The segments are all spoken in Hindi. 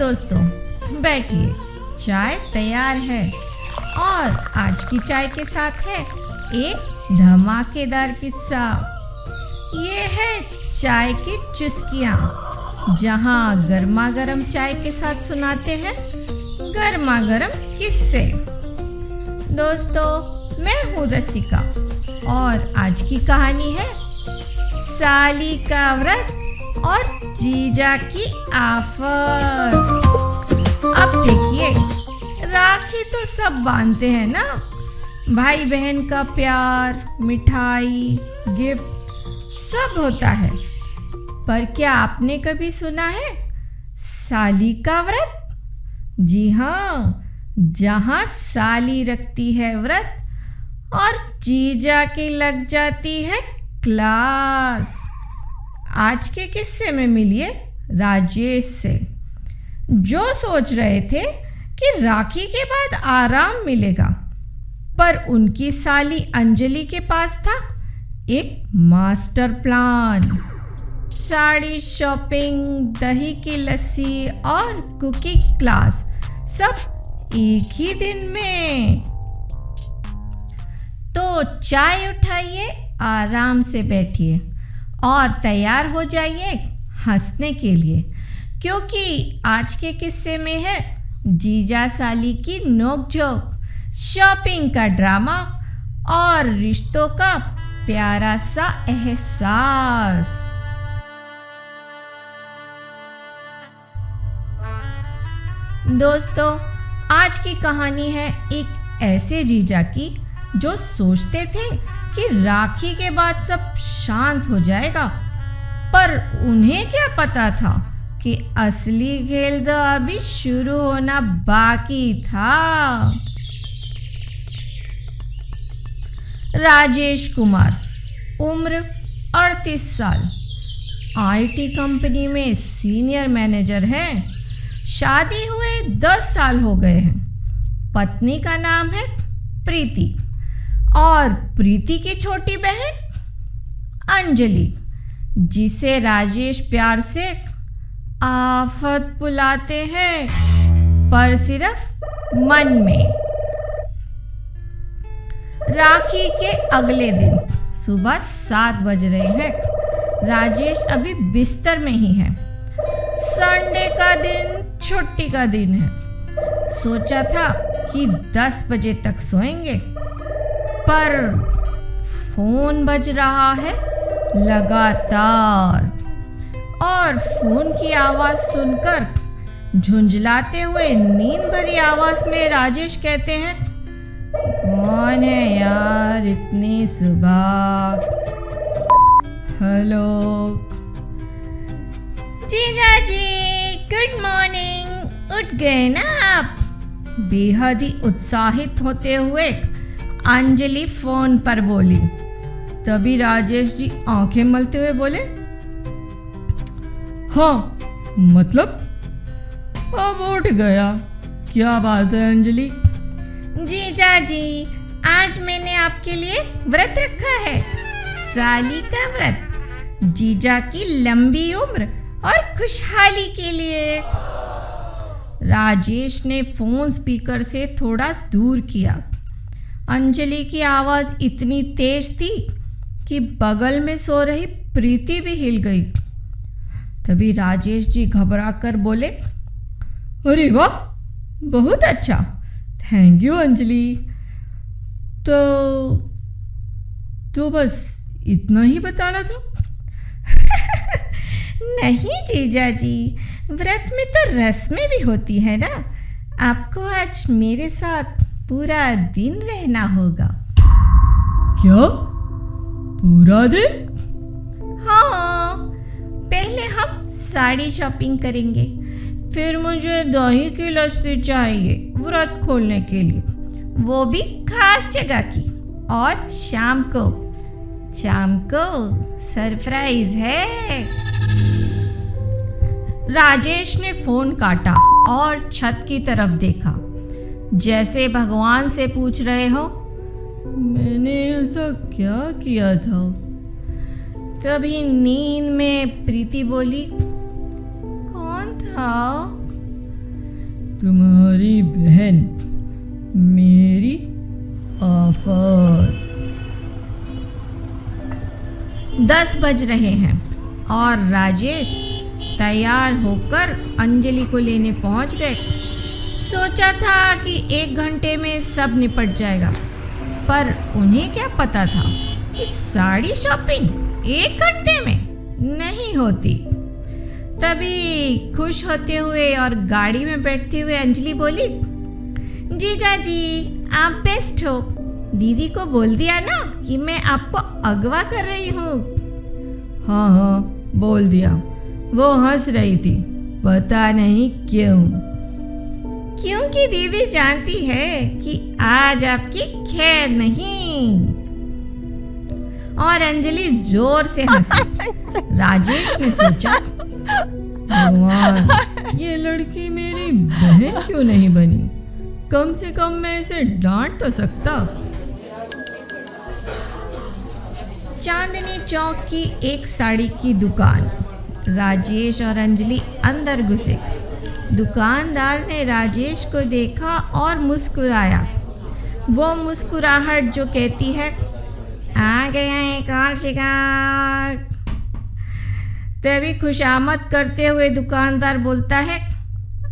दोस्तों, बैठिए, चाय तैयार है। और आज की चाय के साथ है एक धमाकेदार किस्सा। ये है चाय की चुस्कियाँ, जहाँ गर्मा गर्म चाय के साथ सुनाते हैं गर्मा गर्म किस्से। दोस्तों, मैं हूँ रसिका और आज की कहानी है साली का व्रत और जीजा की आफत। अब देखिए, राखी तो सब बांधते हैं ना, भाई बहन का प्यार, मिठाई, गिफ्ट सब होता है। पर क्या आपने कभी सुना है साली का व्रत? जी हाँ, जहाँ साली रखती है व्रत और जीजा की लग जाती है क्लास। आज के किस्से में मिलिए राजेश से, जो सोच रहे थे कि राखी के बाद आराम मिलेगा, पर उनकी साली अंजलि के पास था एक मास्टर प्लान। साड़ी शॉपिंग, दही की लस्सी और कुकिंग क्लास सब एक ही दिन में। तो चाय उठाइए, आराम से बैठिए और तैयार हो जाइए हंसने के लिए, क्योंकि आज के किस्से में है जीजा साली की नोकझोंक, शॉपिंग का ड्रामा और रिश्तों का प्यारा सा एहसास। दोस्तों, आज की कहानी है एक ऐसे जीजा की जो सोचते थे कि राखी के बाद सब शांत हो जाएगा, पर उन्हें क्या पता था कि असली खेल तो अभी शुरू होना बाकी था। राजेश कुमार, उम्र 38 साल, आईटी कंपनी में सीनियर मैनेजर हैं। शादी हुए 10 साल हो गए हैं। पत्नी का नाम है प्रीति और प्रीति की छोटी बहन अंजलि, जिसे राजेश प्यार से आफत बुलाते हैं, पर सिर्फ मन में। राखी के अगले दिन सुबह 7 बज रहे हैं। राजेश अभी बिस्तर में ही है। संडे का दिन छुट्टी का दिन है। सोचा था कि 10 बजे तक सोएंगे, पर फोन बज रहा है लगातार, और फोन की आवाज सुनकर झुंझलाते हुए नींद भरी आवाज में राजेश कहते हैं, कौन है यार इतनी सुबह? हेलो जीजा जी, गुड मॉर्निंग, उठ गए ना आप? बेहद ही उत्साहित होते हुए अंजलि फोन पर बोली। तभी राजेश जी आंखें मलते हुए बोले, हाँ मतलब अब उठ गया। क्या बात है अंजलि? जीजा जी, आज मैंने आपके लिए व्रत रखा है, साली का व्रत, जीजा की लंबी उम्र और खुशहाली के लिए। राजेश ने फोन स्पीकर से थोड़ा दूर किया। अंजलि की आवाज इतनी तेज थी कि बगल में सो रही प्रीति भी हिल गई। तभी राजेश जी घबरा कर बोले, अरे वाह, बहुत अच्छा, थैंक यू अंजलि। तो बस इतना ही बताना था? नहीं जीजा जी, व्रत में तो रस्में भी होती है ना। आपको आज मेरे साथ पूरा दिन रहना होगा। क्या पूरा दिन? हाँ, पहले हम साड़ी शॉपिंग करेंगे, फिर मुझे दही की लस्सी चाहिए व्रत खोलने के लिए, वो भी खास जगह की, और शाम को सरप्राइज है। राजेश ने फोन काटा और छत की तरफ देखा, जैसे भगवान से पूछ रहे हो, मैंने ऐसा क्या किया था? तभी नींद में प्रीति बोली, कौन था? तुम्हारी बहन मेरी आफत। 10 बज रहे हैं और राजेश तैयार होकर अंजलि को लेने पहुंच गए। सोचा था कि 1 घंटे में सब निपट जाएगा, पर उन्हें क्या पता था कि साड़ी शॉपिंग 1 घंटे में नहीं होती। तभी खुश होते हुए और गाड़ी में बैठते हुए अंजलि बोली, जीजा जी आप बेस्ट हो। दीदी को बोल दिया ना कि मैं आपको अगवा कर रही हूँ। हाँ हाँ बोल दिया। वो हंस रही थी, पता नहीं क्यों। क्योंकि दीदी जानती है कि आज आपकी खैर नहीं। और अंजलि जोर से हंसी। राजेश ने सोचा, भगवान ये लड़की मेरी बहन क्यों नहीं बनी? कम से कम मैं इसे डांट तो सकता। चांदनी चौक की एक साड़ी की दुकान। राजेश और अंजलि अंदर घुसे। दुकानदार ने राजेश को देखा और मुस्कुराया। वो मुस्कुराहट जो कहती है, आ गया एक और शिकार। तभी खुशामद करते हुए दुकानदार बोलता है,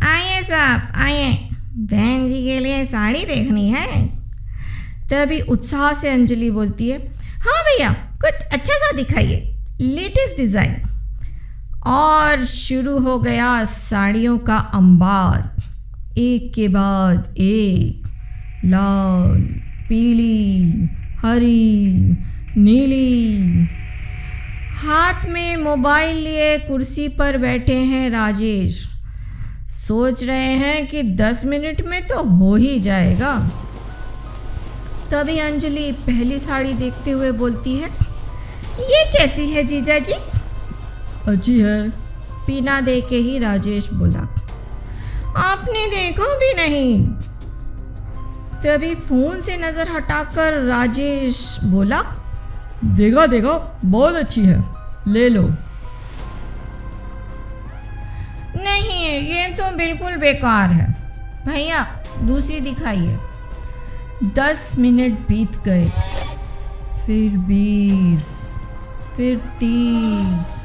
आइए साहब आइए, बहन जी के लिए साड़ी देखनी है। तभी उत्साह से अंजलि बोलती है, हाँ भैया कुछ अच्छा सा दिखाइए, लेटेस्ट डिज़ाइन। और शुरू हो गया साड़ियों का अंबार। एक के बाद एक, लाल, पीली, हरी, नीली। हाथ में मोबाइल लिए कुर्सी पर बैठे हैं राजेश। सोच रहे हैं कि 10 मिनट में तो हो ही जाएगा। तभी अंजलि पहली साड़ी देखते हुए बोलती है, ये कैसी है जीजा जी? अच्छी है। बिना देखे ही राजेश बोला, आपने देखा भी नहीं। तभी फोन से नजर हटाकर राजेश बोला, देखा देखा बहुत अच्छी है, ले लो। नहीं ये तो बिल्कुल बेकार है, भैया दूसरी दिखाइए। 10 मिनट बीत गए, फिर 20, फिर 30।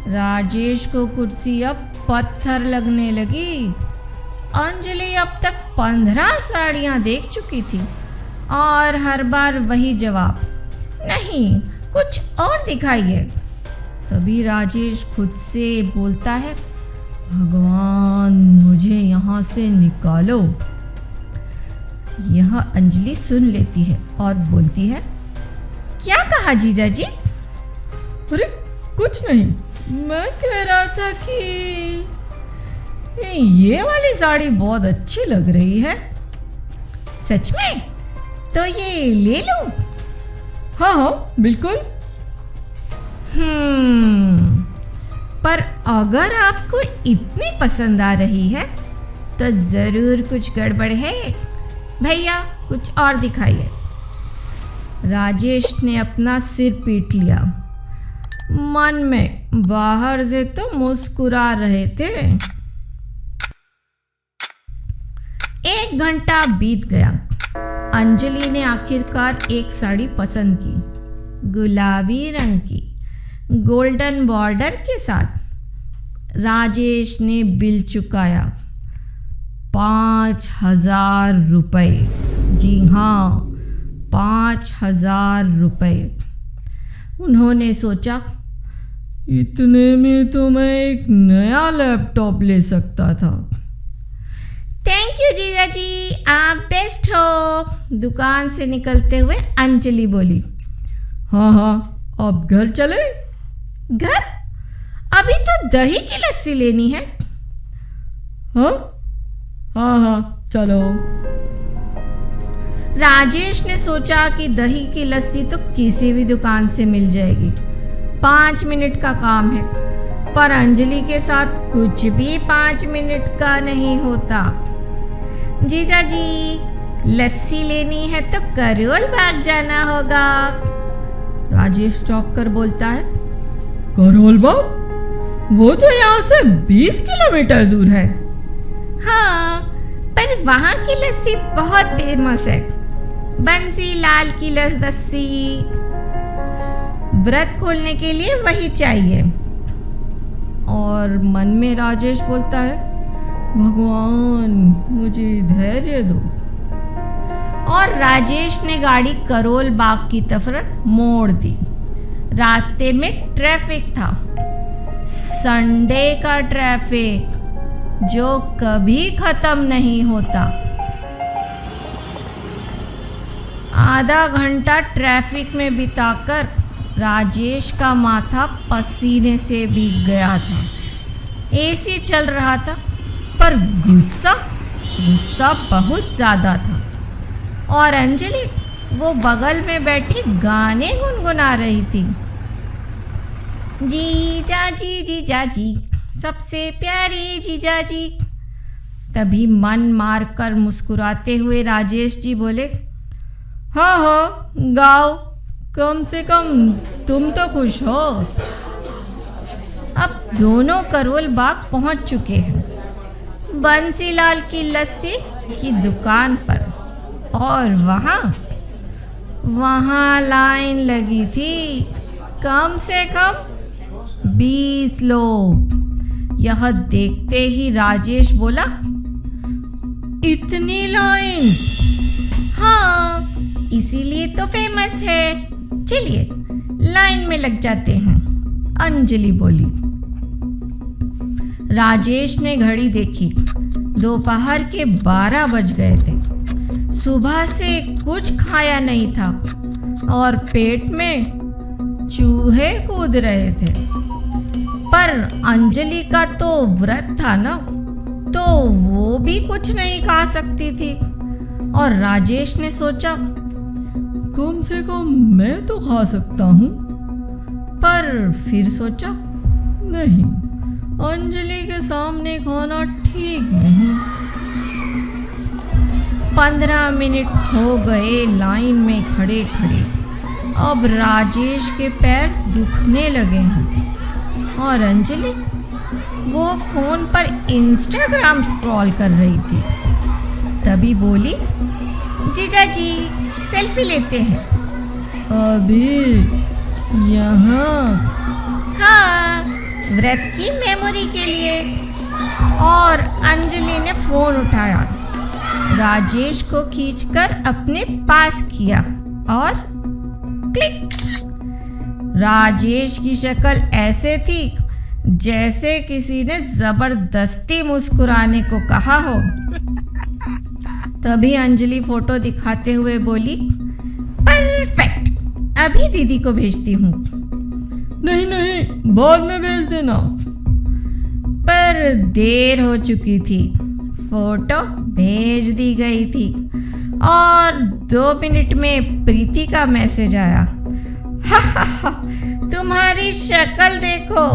राजेश को कुर्सी अब पत्थर लगने लगी। अंजलि अब तक 15 साड़ियाँ देख चुकी थी और हर बार वही जवाब, नहीं कुछ और दिखाइए। तभी राजेश खुद से बोलता है, भगवान मुझे यहाँ से निकालो। यह अंजलि सुन लेती है और बोलती है, क्या कहा जीजा जी? अरे कुछ नहीं, मैं कह रहा था कि ये वाली साड़ी बहुत अच्छी लग रही है। सच में? तो ये ले लूं? हाँ हाँ बिल्कुल। पर अगर आपको इतनी पसंद आ रही है तो जरूर कुछ गड़बड़ है। भैया कुछ और दिखाइए। राजेश ने अपना सिर पीट लिया। मन में बाहर से तो मुस्कुरा रहे थे। 1 घंटा बीत गया। अंजलि ने आखिरकार एक साड़ी पसंद की, गुलाबी रंग की, गोल्डन बॉर्डर के साथ। राजेश ने बिल चुकाया, 5,000 रुपये। जी हाँ, 5,000 रुपये। उन्होंने सोचा, इतने में तो मैं एक नया लैपटॉप ले सकता था। थैंक यू जीजा जी, आप बेस्ट हो। दुकान से निकलते हुए अंजलि बोली, हाँ हाँ अब घर चले? घर? अभी तो दही की लस्सी लेनी है। हाँ हाँ हाँ चलो। राजेश ने सोचा कि दही की लस्सी तो किसी भी दुकान से मिल जाएगी, 5 मिनट का काम है। पर अंजलि के साथ कुछ भी 5 मिनट का नहीं होता। जीजा जी लस्सी लेनी है तो करोल बाग जाना होगा। राजेश चौंक कर बोलता है, करोल बाग? वो तो यहाँ से 20 किलोमीटर दूर है। हाँ, पर वहाँ की लस्सी बहुत फेमस है, बंसी लाल की लस्सी। व्रत खोलने के लिए वही चाहिए। और मन में राजेश बोलता है, भगवान मुझे धैर्य दो। और राजेश ने गाड़ी करोल बाग की तरफ मोड़ दी। रास्ते में ट्रैफिक था, संडे का ट्रैफिक जो कभी खत्म नहीं होता। आधा घंटा ट्रैफिक में बिताकर राजेश का माथा पसीने से भीग गया था। एसी चल रहा था, पर गुस्सा बहुत ज़्यादा था। और अंजलि वो बगल में बैठी गाने गुनगुना रही थी। जीजा जी सबसे प्यारे जीजा जी। तभी मन मारकर मुस्कुराते हुए राजेश जी बोले, हाँ गाओ, कम से कम तुम तो खुश हो। अब दोनों करोल बाग पहुंच चुके हैं, बंसीलाल की लस्सी की दुकान पर। और वहाँ लाइन लगी थी, कम से कम 20 लोग। यह देखते ही राजेश बोला, इतनी लाइन? हाँ, इसीलिए तो फेमस है, चलिए लाइन में लग जाते हैं, अंजलि बोली। राजेश ने घड़ी देखी, दोपहर के 12 बज गए थे। सुबह से कुछ खाया नहीं था और पेट में चूहे कूद रहे थे। पर अंजलि का तो व्रत था ना, तो वो भी कुछ नहीं खा सकती थी। और राजेश ने सोचा, कम से कम मैं तो खा सकता हूँ। पर फिर सोचा, नहीं, अंजलि के सामने खाना ठीक नहीं। 15 मिनट हो गए लाइन में खड़े खड़े। अब राजेश के पैर दुखने लगे हैं और अंजलि वो फोन पर इंस्टाग्राम स्क्रॉल कर रही थी। तभी बोली, जीजा जी सेल्फी लेते हैं। अभी यहाँ? हाँ, व्रत की मेमोरी के लिए। और अंजलि ने फोन उठाया, राजेश को खींचकर अपने पास किया और क्लिक। राजेश की शक्ल ऐसे थी जैसे किसी ने जबरदस्ती मुस्कुराने को कहा हो। तभी अंजलि फोटो दिखाते हुए बोली, परफेक्ट, अभी दीदी को भेजती हूँ। नहीं, बाद में भेज देना। पर देर हो चुकी थी, फोटो भेज दी गई थी और 2 मिनट में प्रीति का मैसेज आया, तुम्हारी शक्ल देखो।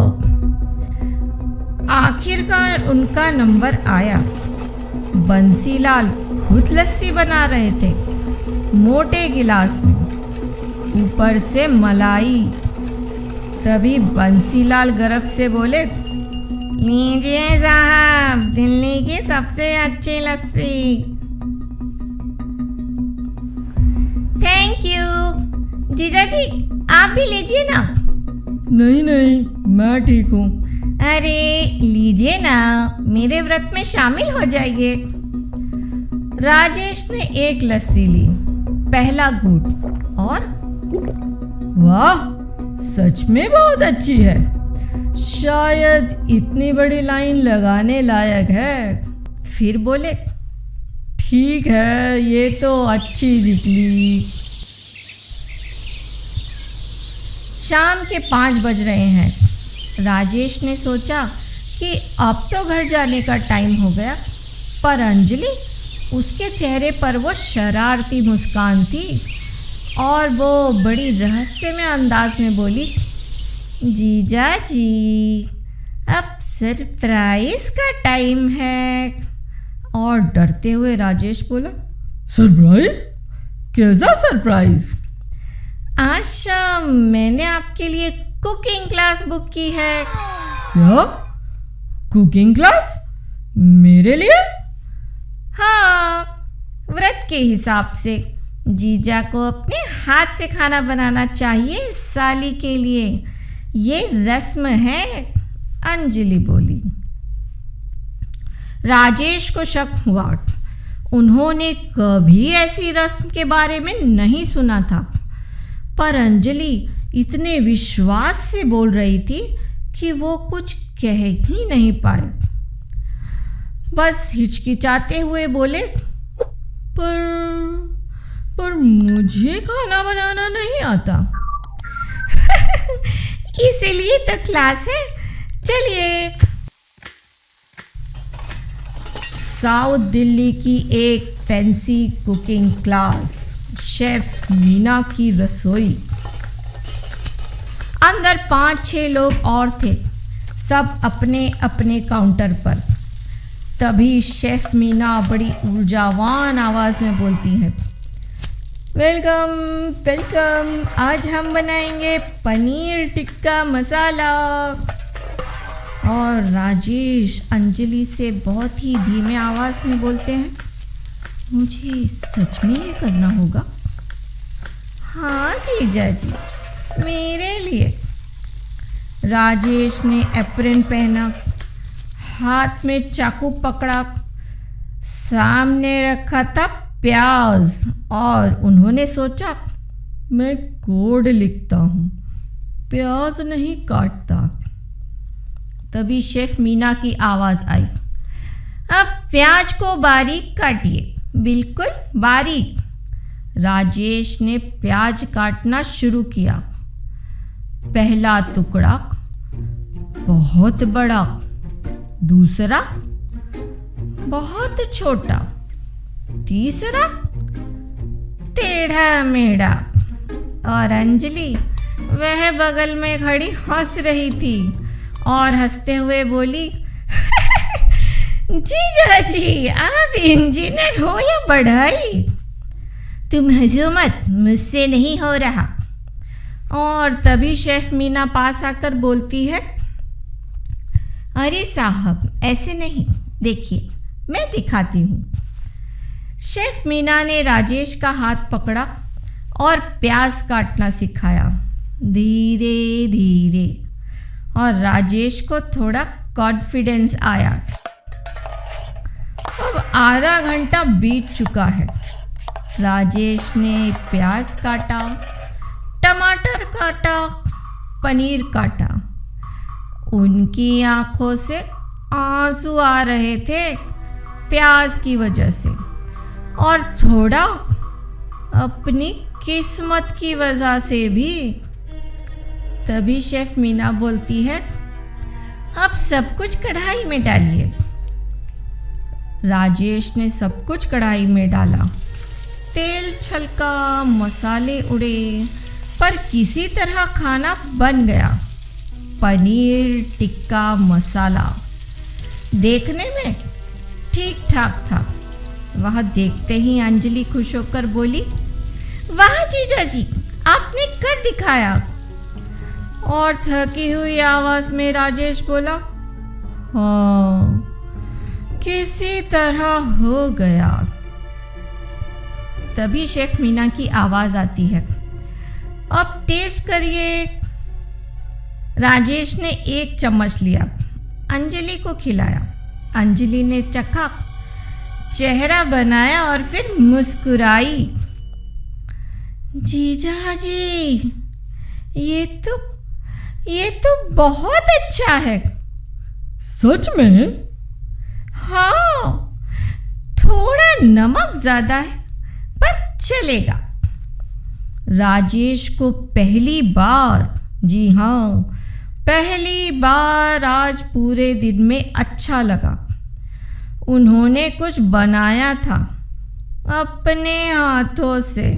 आखिरकार उनका नंबर आया। बंसीलाल खुद लस्सी बना रहे थे, मोटे गिलास में, ऊपर से मलाई। तभी बंसीलाल गर्व से बोले, लीजिए साहब, दिल्ली की सबसे अच्छी लस्सी। थैंक यू जीजा जी, आप भी लीजिए ना। नहीं, मैं ठीक हूँ। अरे लीजिए ना, मेरे व्रत में शामिल हो जाइए। राजेश ने एक लस्सी ली, पहला घूंट, और वाह, सच में बहुत अच्छी है। शायद इतनी बड़ी लाइन लगाने लायक है। फिर बोले, ठीक है, ये तो अच्छी निकली। शाम के 5 बज रहे हैं। राजेश ने सोचा कि अब तो घर जाने का टाइम हो गया, पर अंजलि, उसके चेहरे पर वो शरारती मुस्कान थी और वो बड़ी रहस्यमय अंदाज में बोली, जीजा जी, अब सरप्राइज का टाइम है। और डरते हुए राजेश बोला, सरप्राइज? कैसा सरप्राइज? आज शाम मैंने आपके लिए कुकिंग क्लास बुक की है। क्या? Cooking class? मेरे लिए? हाँ, व्रत के हिसाब से जीजा को अपने हाथ से खाना बनाना चाहिए साली के लिए, ये रस्म है, अंजलि बोली। राजेश को शक हुआ, उन्होंने कभी ऐसी रस्म के बारे में नहीं सुना था, पर अंजलि इतने विश्वास से बोल रही थी कि वो कुछ कह ही नहीं पाए। बस हिचकिचाते हुए बोले, पर मुझे खाना बनाना नहीं आता। इसीलिए तो क्लास है, चलिए। साउथ दिल्ली की एक fancy cooking class, chef Meena की रसोई। अंदर 5-6 लोग और थे, सब अपने अपने काउंटर पर। तभी शेफ मीना बड़ी ऊर्जावान आवाज़ में बोलती है, वेलकम वेलकम, आज हम बनाएंगे पनीर टिक्का मसाला। और राजेश अंजलि से बहुत ही धीमे आवाज़ में बोलते हैं, मुझे सच में ये करना होगा? हाँ जीजा जी, मेरे लिए। राजेश ने एप्रन पहना, हाथ में चाकू पकड़ा, सामने रखा था प्याज, और उन्होंने सोचा, मैं कोड लिखता हूँ, प्याज नहीं काटता। तभी शेफ मीना की आवाज़ आई, अब प्याज को बारीक काटिए, बिल्कुल बारीक। राजेश ने प्याज काटना शुरू किया। पहला टुकड़ा बहुत बड़ा, दूसरा बहुत छोटा, तीसरा टेढ़ा मेढ़ा। और अंजलि वह बगल में खड़ी हंस रही थी और हंसते हुए बोली, जीजा जी, आप इंजीनियर हो या बढ़ई? तुम हंसो मत, मुझसे नहीं हो रहा। और तभी शेफ मीना पास आकर बोलती है, अरे साहब ऐसे नहीं, देखिए मैं दिखाती हूँ। शेफ मीना ने राजेश का हाथ पकड़ा और प्याज काटना सिखाया, धीरे धीरे। और राजेश को थोड़ा कॉन्फिडेंस आया। अब आधा घंटा बीत चुका है। राजेश ने प्याज काटा, टमाटर काटा, पनीर काटा। उनकी आंखों से आंसू आ रहे थे प्याज की वजह से, और थोड़ा अपनी किस्मत की वजह से भी। तभी शेफ मीना बोलती है, अब सब कुछ कढ़ाई में डालिए। राजेश ने सब कुछ कढ़ाई में डाला। तेल छलका, मसाले उड़े, पर किसी तरह खाना बन गया। पनीर टिक्का मसाला देखने में ठीक ठाक था। वह देखते ही अंजलि खुश होकर बोली, वाह जीजा जी, आपने कर दिखाया। और थकी हुई आवाज में राजेश बोला, हाँ किसी तरह हो गया। तभी शेफ मीना की आवाज आती है, अब टेस्ट करिए। राजेश ने 1 चम्मच लिया, अंजलि को खिलाया। अंजलि ने चखा, चेहरा बनाया और फिर मुस्कुराई। जीजा जी, ये तो बहुत अच्छा है। सच में? हाँ, थोड़ा नमक ज्यादा है पर चलेगा। राजेश को पहली बार, जी हाँ पहली बार, आज पूरे दिन में अच्छा लगा। उन्होंने कुछ बनाया था अपने हाथों से।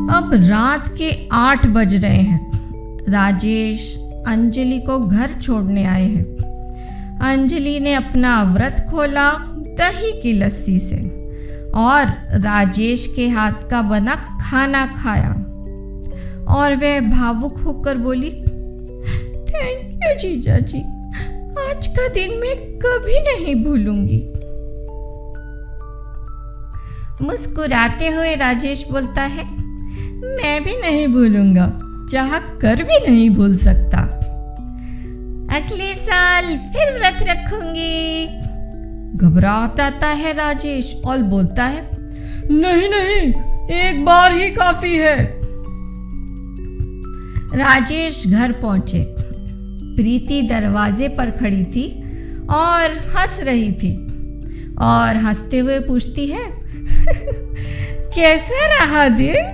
अब रात के 8 बज रहे हैं। राजेश अंजलि को घर छोड़ने आए हैं। अंजलि ने अपना व्रत खोला दही की लस्सी से और राजेश के हाथ का बना खाना खाया, और वह भावुक होकर बोली, थैंक यू जीजा जी, आज आज का दिन मैं कभी नहीं भूलूंगी। मुस्कुराते हुए राजेश बोलता है, मैं भी नहीं भूलूंगा, चाह कर भी नहीं भूल सकता। अगले साल फिर व्रत रखूंगी। घबराता आता है राजेश और बोलता है, नहीं नहीं, एक बार ही काफी है। राजेश घर पहुंचे। प्रीति दरवाजे पर खड़ी थी और हंस रही थी और हंसते हुए पूछती है, कैसा रहा दिन?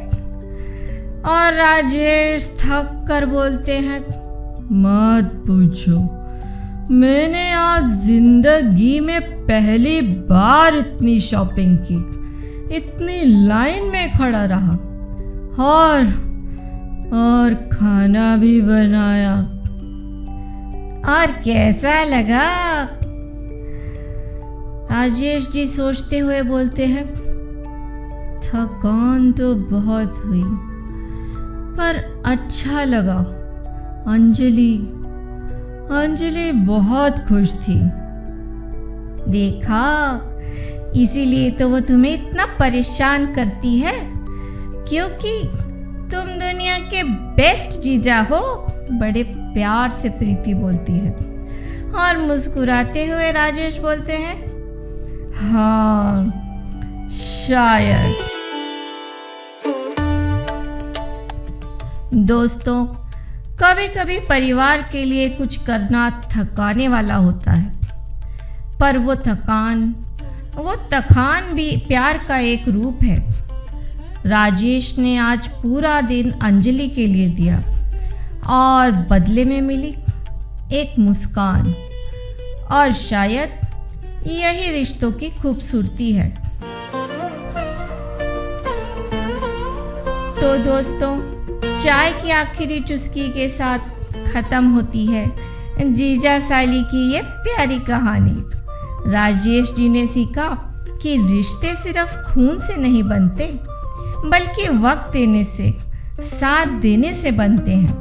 और राजेश थक कर बोलते हैं, मत पूछो, मैंने आज जिंदगी में पहली बार इतनी शॉपिंग की, इतनी लाइन में खड़ा रहा और खाना भी बनाया। और कैसा लगा? राजेश जी सोचते हुए बोलते हैं, थकान तो बहुत हुई पर अच्छा लगा। अंजलि बहुत खुश थी। देखा, इसीलिए तो वो तुम्हें इतना परेशान करती है, क्योंकि तुम दुनिया के बेस्ट जीजा हो। बड़े प्यार से प्रीति बोलती है और मुस्कुराते हुए राजेश बोलते हैं, हाँ शायद। दोस्तों, कभी कभी परिवार के लिए कुछ करना थकाने वाला होता है, पर वो थकान भी प्यार का एक रूप है। राजेश ने आज पूरा दिन अंजलि के लिए दिया और बदले में मिली एक मुस्कान, और शायद यही रिश्तों की खूबसूरती है। तो दोस्तों, चाय की आखिरी चुस्की के साथ खत्म होती है जीजा साली की ये प्यारी कहानी। राजेश जी ने सीखा कि रिश्ते सिर्फ खून से नहीं बनते, बल्कि वक्त देने से, साथ देने से बनते हैं।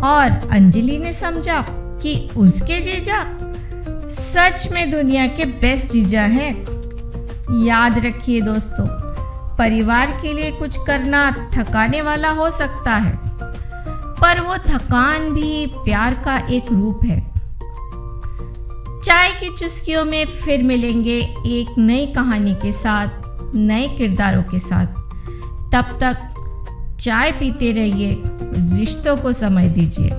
और अंजलि ने समझा कि उसके जीजा सच में दुनिया के बेस्ट जीजा हैं। याद रखिए दोस्तों, परिवार के लिए कुछ करना थकाने वाला हो सकता है, पर वो थकान भी प्यार का एक रूप है। चाय की चुस्कियों में फिर मिलेंगे एक नई कहानी के साथ, नए किरदारों के साथ। तब तक चाय पीते रहिए, रिश्तों को समय दीजिए।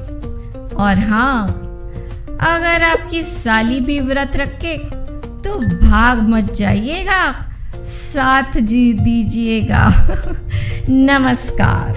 और हाँ, अगर आपकी साली भी व्रत रखे तो भाग मत जाइएगा, साथ जी दीजिएगा। नमस्कार।